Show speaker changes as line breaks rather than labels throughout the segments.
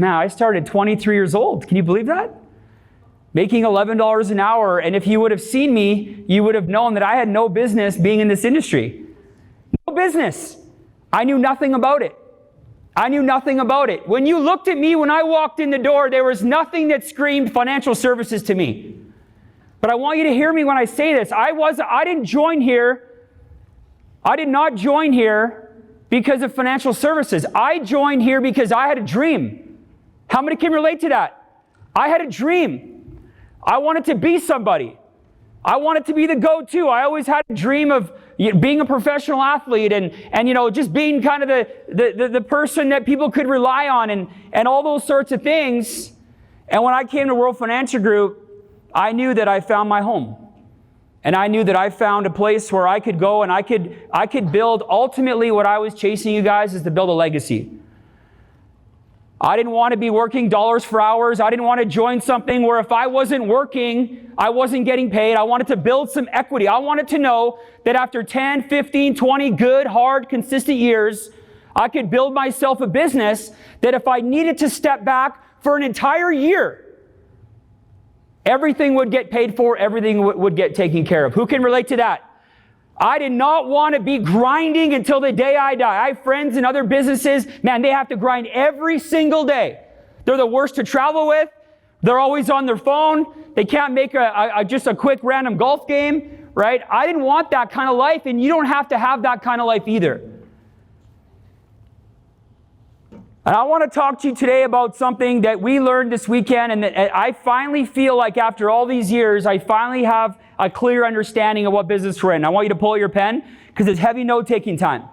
man, I started 23 years old. Can you believe that? Making $11 an hour. And if you would have seen me, you would have known that I had no business being in this industry. No business. I knew nothing about it. I knew nothing about it. When you looked at me when I walked in the door, there was nothing that screamed financial services to me. But I want you to hear me when I say this. I didn't join here. I did not join here because of financial services. I joined here because I had a dream. How many can relate to that? I had a dream. I wanted to be somebody. I wanted to be the go-to. I always had a dream of being a professional athlete and just being kind of the person that people could rely on and all those sorts of things. And when I came to World Financial Group, I knew that I found my home. And I knew that I found a place where I could go and I could build, ultimately what I was chasing, you guys, is to build a legacy. I didn't want to be working dollars for hours. I didn't want to join something where if I wasn't working, I wasn't getting paid. I wanted to build some equity. I wanted to know that after 10, 15, 20 good, hard, consistent years, I could build myself a business that if I needed to step back for an entire year, everything would get paid for, everything would get taken care of. Who can relate to that? I did not want to be grinding until the day I die. I have friends in other businesses, man, they have to grind every single day. They're the worst to travel with. They're always on their phone. They can't make just a quick random golf game, right? I didn't want that kind of life, and you don't have to have that kind of life either. And I want to talk to you today about something that we learned this weekend, and that I finally feel like after all these years, I finally have a clear understanding of what business we're in. I want you to pull out your pen because it's heavy note-taking time.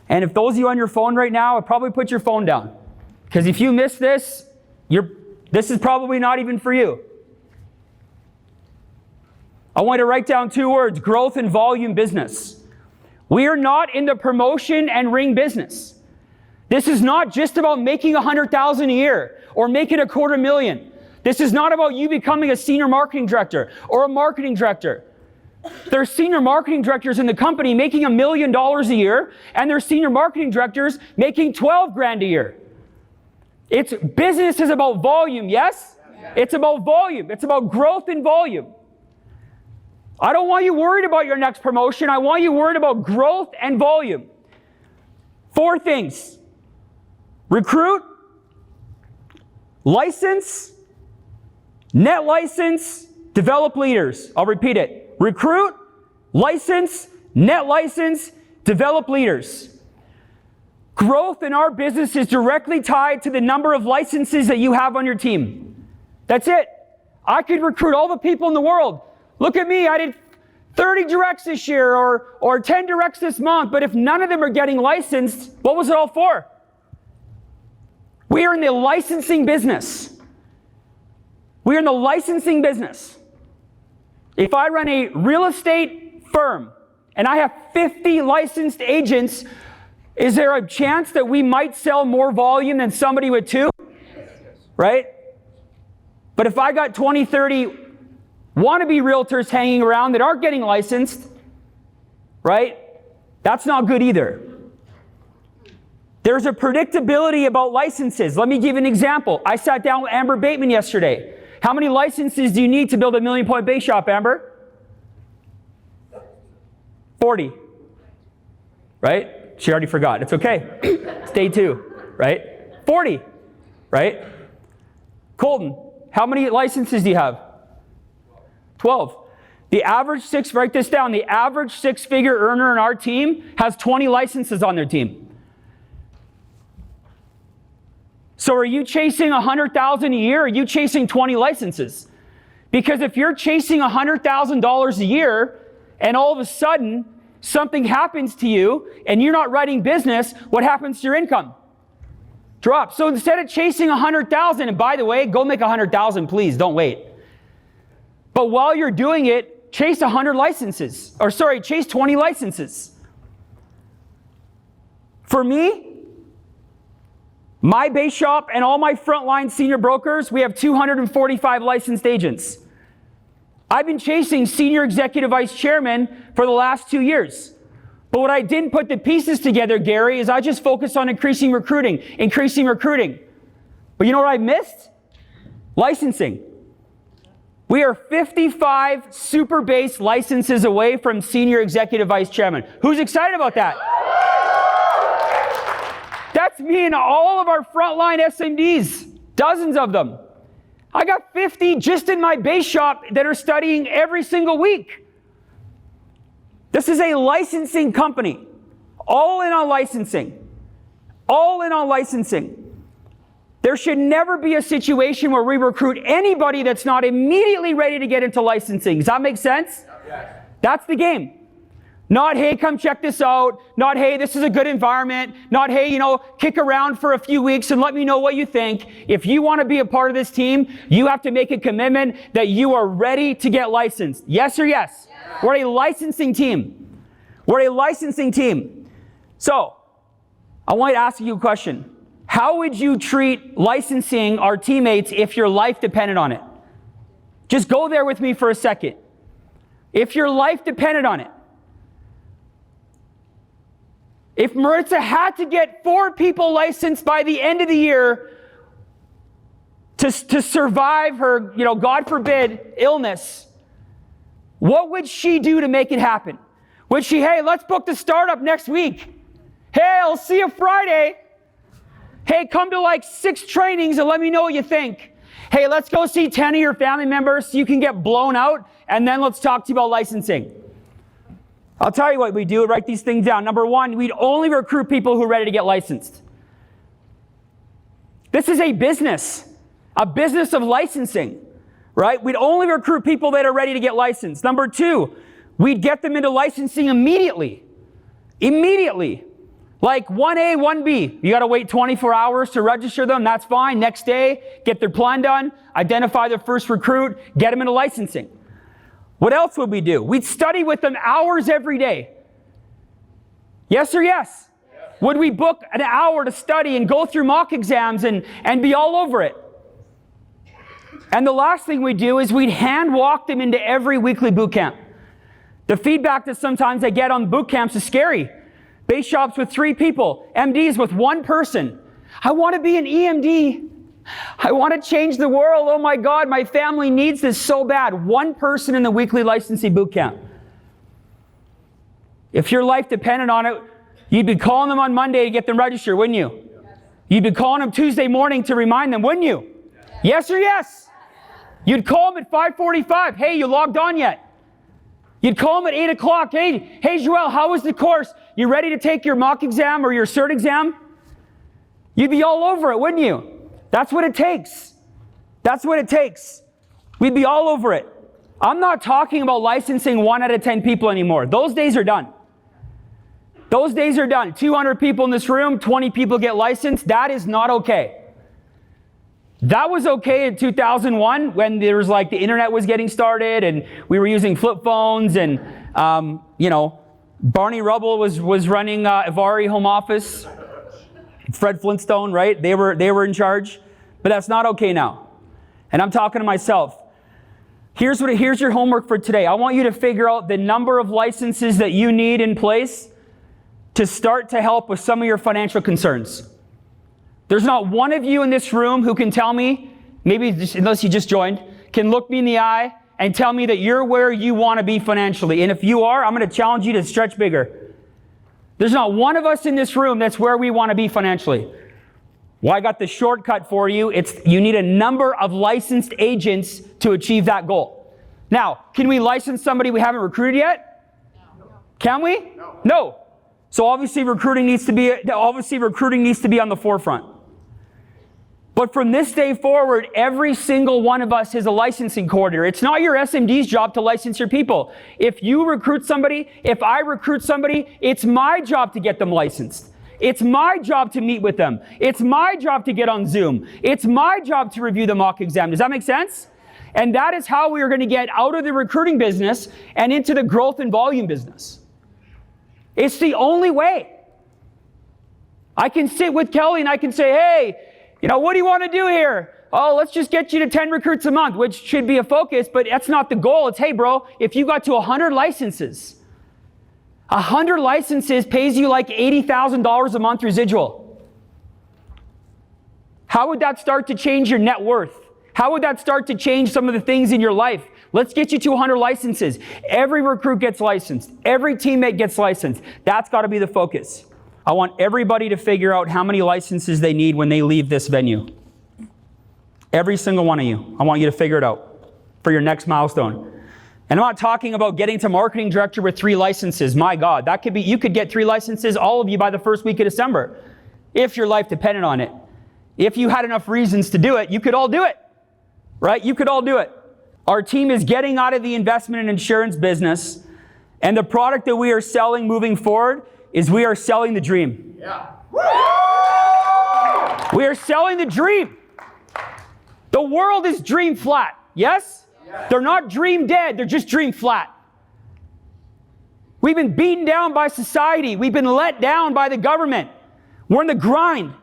And if those of you on your phone right now, I'd probably put your phone down. Because if you miss this, this is probably not even for you. I want you to write down 2 words: growth and volume business. We are not in the promotion and ring business. This is not just about making $100,000 a year or making $250,000. This is not about you becoming a senior marketing director or a marketing director. There's senior marketing directors in the company making $1 million a year, and there's senior marketing directors making $12,000 a year. Business is about volume, yes? Yeah. It's about volume. It's about growth and volume. I don't want you worried about your next promotion. I want you worried about growth and volume. 4 things. Recruit, license, net license, develop leaders. I'll repeat it. Recruit, license, net license, develop leaders. Growth in our business is directly tied to the number of licenses that you have on your team. That's it. I could recruit all the people in the world. Look at me, I did 30 directs this year or 10 directs this month, but if none of them are getting licensed, what was it all for? We are in the licensing business. We are in the licensing business. If I run a real estate firm and I have 50 licensed agents, is there a chance that we might sell more volume than somebody with 2? Right? But if I got 20, 30 wannabe realtors hanging around that aren't getting licensed, right? That's not good either. There's a predictability about licenses. Let me give you an example. I sat down with Amber Bateman yesterday. How many licenses do you need to build a $1 million point base shop, Amber? 40. Right? She already forgot. It's okay. It's day 2, right? 40, right? Colton, how many licenses do you have? 12. The average write this down, the average 6-figure earner in our team has 20 licenses on their team. So are you chasing $100,000 a year, or are you chasing 20 licenses? Because if you're chasing $100,000 a year and all of a sudden something happens to you and you're not writing business, what happens to your income? Drops. So instead of chasing 100,000, and by the way, go make 100,000, please, don't wait. But while you're doing it, chase 20 licenses. For me, my base shop and all my frontline senior brokers, we have 245 licensed agents. I've been chasing senior executive vice chairman for the last 2 years. But what I didn't put the pieces together, Gary, is I just focused on increasing recruiting. But you know what I missed? Licensing. We are 55 super base licenses away from senior executive vice chairman. Who's excited about that? That's me and all of our frontline SMDs, dozens of them. I got 50 just in my base shop that are studying every single week. This is a licensing company. All in on licensing. All in on licensing. There should never be a situation where we recruit anybody that's not immediately ready to get into licensing. Does that make sense? Yes. That's the game. Not, hey, come check this out. Not, hey, this is a good environment. Not, hey, kick around for a few weeks and let me know what you think. If you want to be a part of this team, you have to make a commitment that you are ready to get licensed. Yes or yes? Yes. We're a licensing team. We're a licensing team. So, I want to ask you a question. How would you treat licensing our teammates if your life depended on it? Just go there with me for a second. If your life depended on it. If Maritza had to get 4 people licensed by the end of the year to survive her, God forbid, illness, what would she do to make it happen? Would she, hey, let's book the startup next week. Hey, I'll see you Friday. Hey, come to 6 trainings and let me know what you think. Hey, let's go see 10 of your family members so you can get blown out, and then let's talk to you about licensing. I'll tell you what we do. Write these things down. Number 1, we'd only recruit people who are ready to get licensed. This is a business of licensing, right? We'd only recruit people that are ready to get licensed. Number 2, we'd get them into licensing immediately. Immediately. Like 1A, 1B. You got to wait 24 hours to register them. That's fine. Next day, get their plan done, identify their first recruit, get them into licensing. What else would we do? We'd study with them hours every day. Yes or yes? Yes. Would we book an hour to study and go through mock exams and be all over it? And the last thing we do is we'd hand walk them into every weekly boot camp. The feedback that sometimes I get on boot camps is scary. Base shops with 3 people, MDs with 1 person. I want to be an EMD. I want to change the world. Oh my God, my family needs this so bad. 1 person in the weekly licensing boot camp. If your life depended on it, you'd be calling them on Monday to get them registered, wouldn't you? You'd be calling them Tuesday morning to remind them, wouldn't you? Yes or yes? You'd call them at 5:45. Hey, you logged on yet? You'd call them at 8 o'clock. Hey, Joelle, how was the course? You ready to take your mock exam or your cert exam? You'd be all over it, wouldn't you? That's what it takes. That's what it takes. We'd be all over it. I'm not talking about licensing 1 out of 10 people anymore. Those days are done. Those days are done. 200 people in this room, 20 people get licensed. That is not okay. That was okay in 2001 when there was the internet was getting started and we were using flip phones and, Barney Rubble was running Ivari Home Office. Fred Flintstone, right? They were in charge. But that's not okay now. And I'm talking to myself. Here's your homework for today. I want you to figure out the number of licenses that you need in place to start to help with some of your financial concerns. There's not one of you in this room who can tell me, unless you just joined, can look me in the eye and tell me that you're where you want to be financially. And if you are, I'm going to challenge you to stretch bigger. There's not one of us in this room that's where we want to be financially. Well, I got the shortcut for you. You need a number of licensed agents to achieve that goal. Now, can we license somebody we haven't recruited yet? No. Can we? No. So obviously recruiting needs to be on the forefront. But from this day forward, every single one of us is a licensing coordinator. It's not your SMD's job to license your people. If you recruit somebody, if I recruit somebody, it's my job to get them licensed. It's my job to meet with them. It's my job to get on Zoom. It's my job to review the mock exam. Does that make sense? And that is how we are going to get out of the recruiting business and into the growth and volume business. It's the only way. I can sit with Kelly and I can say, hey, what do you want to do here? Oh, let's just get you to 10 recruits a month, which should be a focus, but that's not the goal. It's, hey, bro, if you got to 100 licenses, 100 licenses pays you like $80,000 a month residual. How would that start to change your net worth? How would that start to change some of the things in your life? Let's get you to 100 licenses. Every recruit gets licensed. Every teammate gets licensed. That's got to be the focus. I want everybody to figure out how many licenses they need when they leave this venue. Every single one of you. I want you to figure it out for your next milestone. And I'm not talking about getting to marketing director with 3 licenses. My God, that could be, you could get 3 licenses, all of you, by the first week of December, if your life depended on it. If you had enough reasons to do it, you could all do it, right? You could all do it. Our team is getting out of the investment and insurance business, and the product that we are selling moving forward is we are selling the dream. Yeah. We are selling the dream. The world is dream flat, yes? Yeah. They're not dream dead, they're just dream flat. We've been beaten down by society. We've been let down by the government. We're in the grind.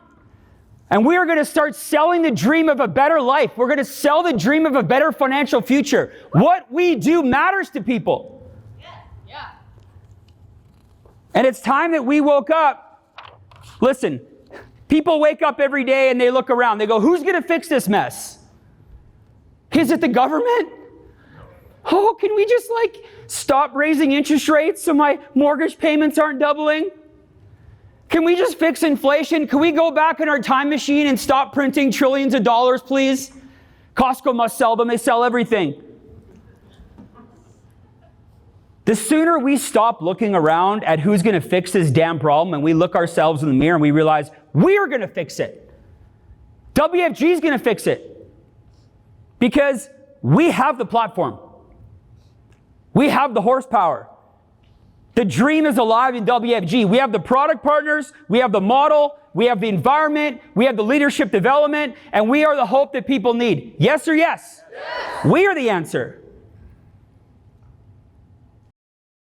And we are going to start selling the dream of a better life. We're going to sell the dream of a better financial future. What we do matters to people. Yeah. And it's time that we woke up. Listen, people wake up every day and they look around. They go, who's going to fix this mess? Is it the government? Oh, can we just stop raising interest rates so my mortgage payments aren't doubling? Can we just fix inflation? Can we go back in our time machine and stop printing trillions of dollars, please? Costco must sell them. They sell everything. The sooner we stop looking around at who's going to fix this damn problem and we look ourselves in the mirror and we realize we are going to fix it. WFG is going to fix it. Because we have the platform. We have the horsepower. The dream is alive in WFG. We have the product partners, we have the model, we have the environment, we have the leadership development, and we are the hope that people need. Yes or yes? Yes. We are the answer.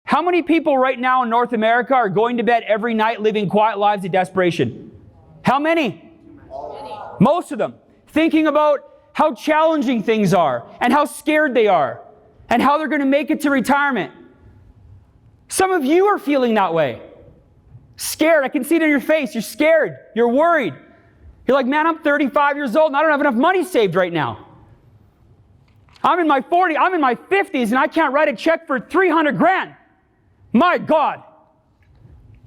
How many people right now in North America are going to bed every night living quiet lives of desperation? How many? Most of them. Thinking about how challenging things are, and how scared they are, and how they're going to make it to retirement. Some of you are feeling that way. Scared. I can see it in your face. You're scared. You're worried. You're like, man, I'm 35 years old and I don't have enough money saved right now. I'm in my 40s, I'm in my 50s and I can't write a check for 300 grand. My God.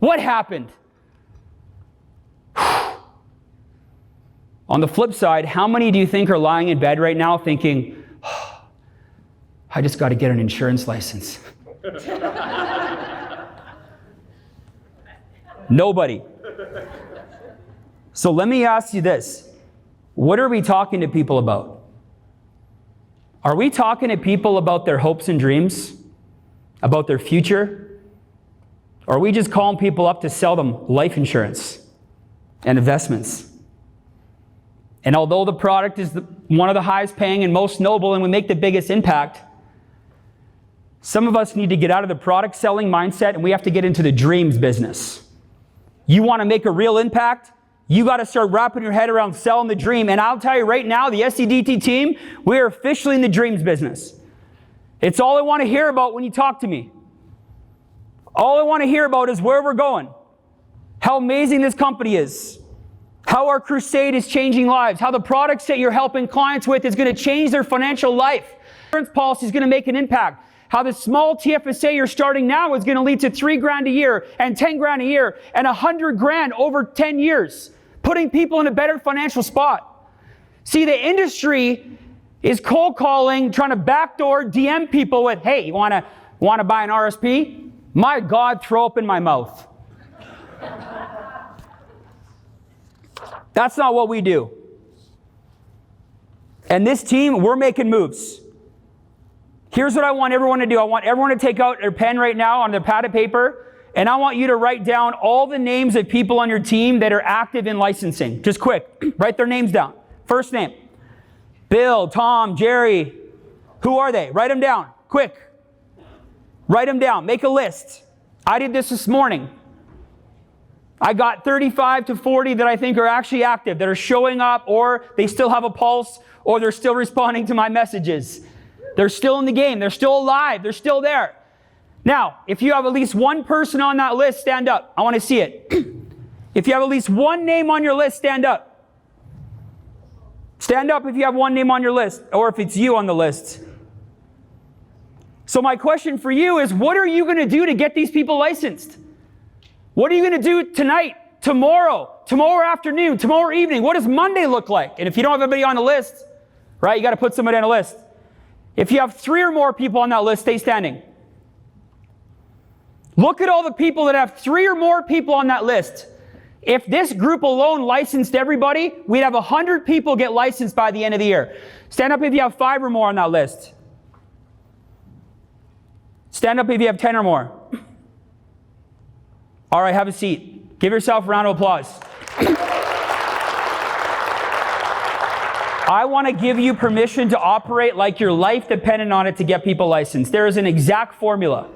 What happened? On the flip side, how many do you think are lying in bed right now thinking, oh, I just got to get an insurance license? Nobody. So let me ask you this. What are we talking to people about? Are we talking to people about their hopes and dreams? About their future? Or are we just calling people up to sell them life insurance and investments? And although the product is one of the highest paying and most noble and we make the biggest impact, some of us need to get out of the product selling mindset and we have to get into the dreams business. You want to make a real impact? You got to start wrapping your head around selling the dream. And I'll tell you right now, the SCDT team, we are officially in the dreams business. It's all I want to hear about when you talk to me. All I want to hear about is where we're going, how amazing this company is, how our crusade is changing lives, how the products that you're helping clients with is going to change their financial life. Insurance policy is going to make an impact. How the small TFSA you're starting now is going to lead to $3,000 a year and $10,000 a year and $100,000 over 10 years, putting people in a better financial spot. See, the industry is cold calling, trying to backdoor DM people with, hey, you want to buy an RSP? My God, throw up in my mouth. That's not what we do. And this team, we're making moves. Here's what I want everyone to do. I want everyone to take out their pen right now on their pad of paper, and I want you to write down all the names of people on your team that are active in licensing. Just quick, write their names down. First name, Bill, Tom, Jerry. Who are they? Write them down, quick. Write them down, make a list. I did this morning. I got 35 to 40 that I think are actually active, that are showing up, or they still have a pulse, or they're still responding to my messages. They're still in the game. They're still alive. They're still there. Now, if you have at least one person on that list, stand up. I want to see it. If you have at least one name on your list, stand up. Stand up if you have one name on your list, or if it's you on the list. So my question for you is, what are you going to do to get these people licensed? What are you going to do tonight, tomorrow afternoon, tomorrow evening? What does Monday look like? And if you don't have anybody on the list, right, you got to put somebody on a list. If you have 3 or more people on that list, stay standing. Look at all the people that have 3 or more people on that list. If this group alone licensed everybody, we'd have 100 people get licensed by the end of the year. Stand up if you have 5 or more on that list. Stand up if you have 10 or more. All right, have a seat. Give yourself a round of applause. I want to give you permission to operate like your life depended on it to get people licensed. There is an exact formula.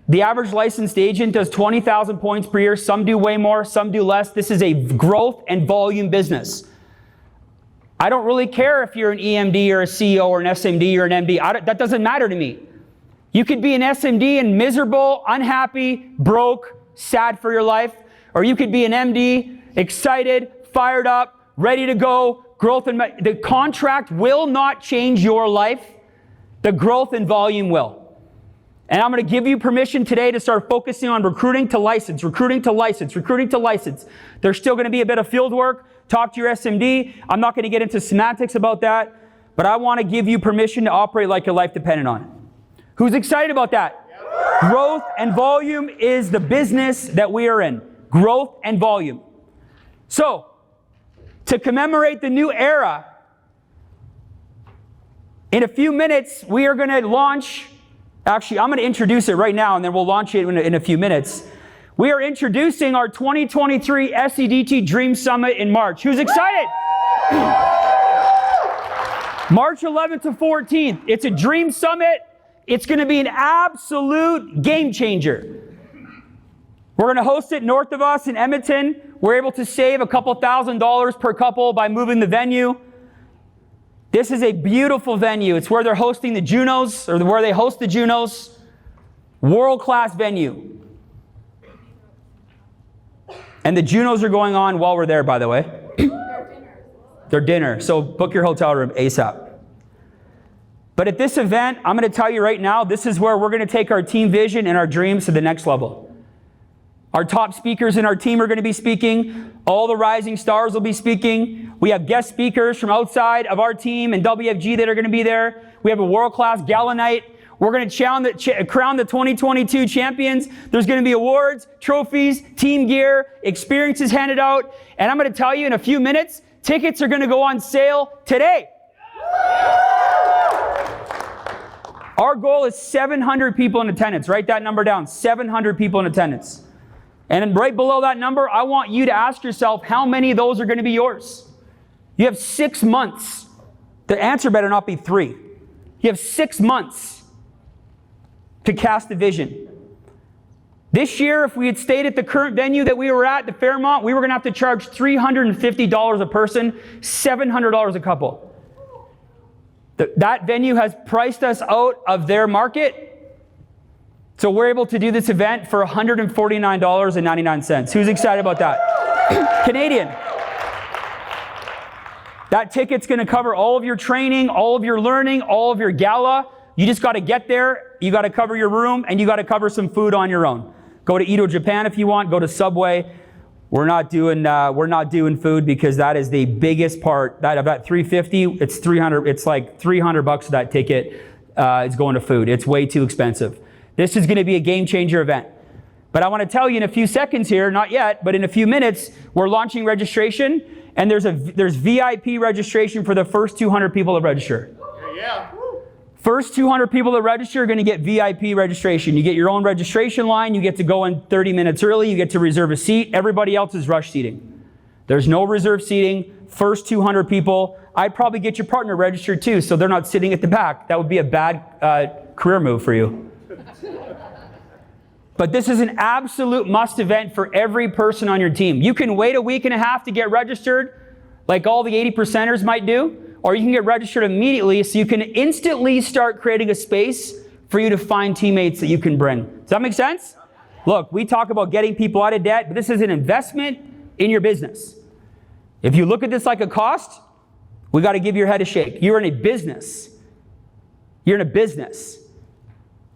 The average licensed agent does 20,000 points per year. Some do way more, some do less. This is a growth and volume business. I don't really care if you're an EMD or a CEO or an SMD or an MD. That doesn't matter to me. You could be an SMD and miserable, unhappy, broke, sad for your life. Or you could be an MD, excited, fired up, ready to go. Growth and the contract will not change your life. The growth and volume will. And I'm going to give you permission today to start focusing on recruiting to license, recruiting to license, recruiting to license. There's still going to be a bit of field work. Talk to your SMD. I'm not going to get into semantics about that, but I want to give you permission to operate like your life depended on it. Who's excited about that? Yep. Growth and volume is the business that we are in. Growth and volume. So, to commemorate the new era, in a few minutes, we are going to launch. Actually, I'm going to introduce it right now, and then we'll launch it in a few minutes. We are introducing our 2023 SEDT Dream Summit in March. Who's excited? March 11th to 14th. It's a Dream Summit. It's going to be an absolute game changer. We're going to host it north of us in Edmonton. We're able to save a couple $1,000s per couple by moving the venue. This is a beautiful venue. It's where they're hosting the Junos, or where they host the Junos. World-class venue. And the Junos are going on while we're there, by the way. Their dinner. So book your hotel room ASAP. But at this event, I'm going to tell you right now, this is where we're going to take our team vision and our dreams to the next level. Our top speakers in our team are going to be speaking. All the rising stars will be speaking. We have guest speakers from outside of our team and WFG that are going to be there. We have a world-class gala night. We're going to crown the 2022 champions. There's going to be awards, trophies, team gear, experiences handed out. And I'm going to tell you in a few minutes, tickets are going to go on sale today. Our goal is 700 people in attendance. Write that number down, 700 people in attendance. And then right below that number, I want you to ask yourself, how many of those are going to be yours? You have 6 months. The answer better not be 3. You have 6 months to cast a vision. This year, if we had stayed at the current venue that we were at, the Fairmont, we were going to have to charge $350 a person, $700 a couple. That venue has priced us out of their market. So we're able to do this event for $149.99. Who's excited about that? Canadian. That ticket's going to cover all of your training, all of your learning, all of your gala. You just got to get there. You got to cover your room, and you got to cover some food on your own. Go to Edo Japan if you want. Go to Subway. We're not doing food because that is the biggest part. That about $350, it's $300. It's like $300 for that ticket. It's going to food. It's way too expensive. This is going to be a game changer event. But I want to tell you in a few seconds here, not yet, but in a few minutes, we're launching registration, and there's VIP registration for the first 200 people that register.
Yeah.
First 200 people that register are going to get VIP registration. You get your own registration line. You get to go in 30 minutes early. You get to reserve a seat. Everybody else is rush seating. There's no reserve seating. First 200 people. I'd probably get your partner registered too, so they're not sitting at the back. That would be a bad career move for you. But this is an absolute must event for every person on your team. You can wait a week and a half to get registered, like all the 80%ers might do. Or you can get registered immediately so you can instantly start creating a space for you to find teammates that you can bring. Does that make sense? Look, we talk about getting people out of debt, but this is an investment in your business. If you look at this like a cost, We got to give your head a shake. You're in a business. You're in a business.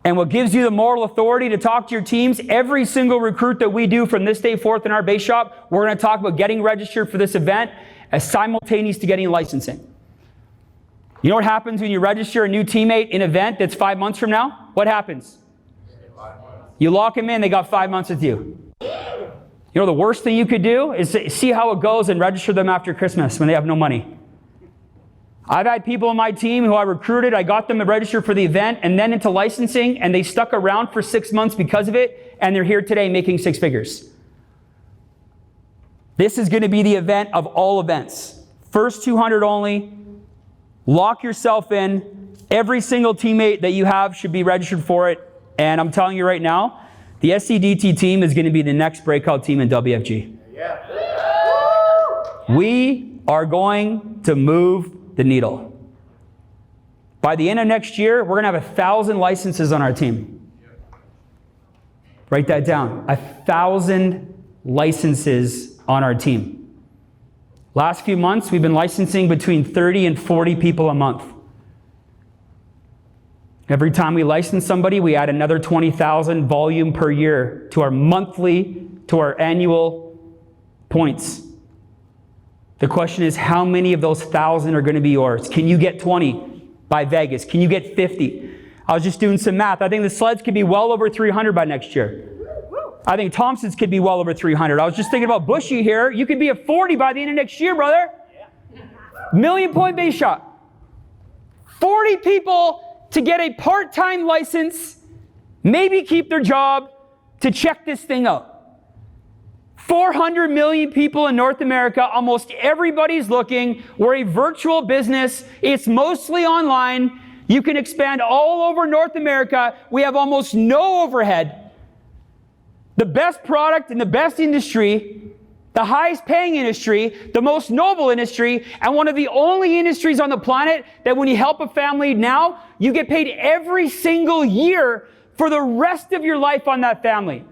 And what gives you the moral authority to talk to your teams, every single recruit that we do from this day forth in our base shop, we're going to talk about getting registered for this event as simultaneous to getting licensing. You know what happens when you register a new teammate in an event that's 5 months from now? What happens? You lock them in, they got 5 months with you. You know the worst thing you could do is see how it goes and register them after Christmas when they have no money. I've had people on my team who I recruited, I got them to register for the event and then into licensing, and they stuck around for 6 months because of it, and they're here today making 6 figures. This is going to be the event of all events. First 200 only. Lock yourself in. Every single teammate that you have should be registered for it. And I'm telling you right now, the SCDT team is going to be the next breakout team in WFG. Yeah. We are going to move the needle. By the end of next year, we're going to have 1,000 licenses on our team. Write that down. 1,000 licenses on our team. Last few months, we've been licensing between 30 and 40 people a month. Every time we license somebody, we add another 20,000 volume per year to our monthly, to our annual points. The question is, how many of those 1,000 are going to be yours? Can you get 20 by Vegas? Can you get 50? I was just doing some math. I think the sleds could be well over 300 by next year. I think Thompson's could be well over 300. I was just thinking about Bushy here. You could be at 40 by the end of next year, brother. Million-point base shot. 40 people to get a part-time license, maybe keep their job, to check this thing out. 400 million people in North America, almost everybody's looking. We're a virtual business. It's mostly online. You can expand all over North America. We have almost no overhead. The best product in the best industry, the highest paying industry, the most noble industry, and one of the only industries on the planet that when you help a family now, you get paid every single year for the rest of your life on that family.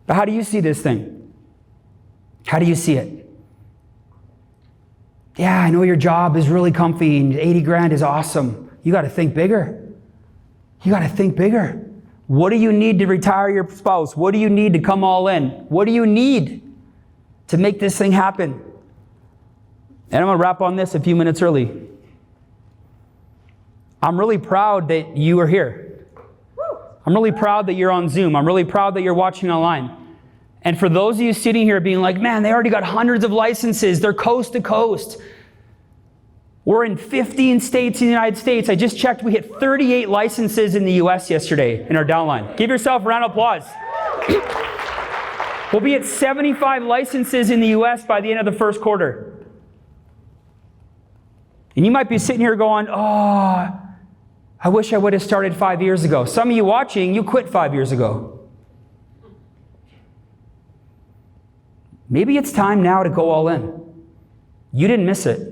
But how do you see this thing? How do you see it? Yeah, I know your job is really comfy and 80 grand is awesome. You got to think bigger. You got to think bigger. What do you need to retire your spouse? What do you need to come all in? What do you need to make this thing happen? And I'm going to wrap on this a few minutes early. I'm really proud that you are here. I'm really proud that you're on Zoom. I'm really proud that you're watching online. And for those of you sitting here being like, man, they already got hundreds of licenses. They're coast to coast. We're in 15 states in the United States. I just checked. We hit 38 licenses in the US yesterday in our downline. Give yourself a round of applause. We'll be at 75 licenses in the US by the end of the first quarter. And you might be sitting here going, oh, I wish I would have started 5 years ago. Some of you watching, you quit 5 years ago. Maybe it's time now to go all in. You didn't miss it.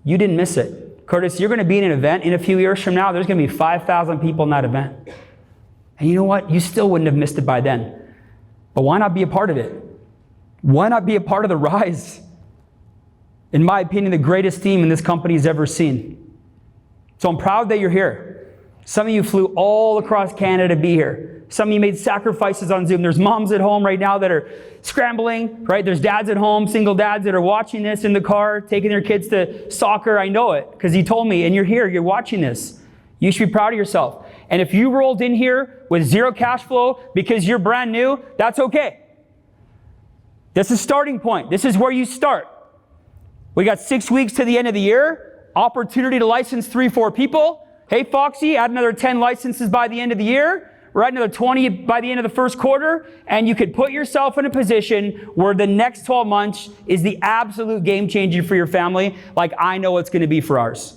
You didn't miss it. Curtis, you're going to be in an event in a few years from now. There's going to be 5,000 people in that event. And you know what? You still wouldn't have missed it by then. But why not be a part of it? Why not be a part of the rise? In my opinion, the greatest team in this company has ever seen. So I'm proud that you're here. Some of you flew all across Canada to be here. Some of you made sacrifices on Zoom. There's moms at home right now that are scrambling, right? There's dads at home, single dads that are watching this in the car, taking their kids to soccer. I know it because he told me, and you're here, you're watching this. You should be proud of yourself. And if you rolled in here with zero cash flow because you're brand new, that's okay. This is starting point. This is where you start. We got 6 weeks to the end of the year, opportunity to license 3-4 people. Hey, Foxy, add another 10 licenses by the end of the year. We're at another 20 by the end of the first quarter, and you could put yourself in a position where the next 12 months is the absolute game changer for your family, like I know it's going to be for ours.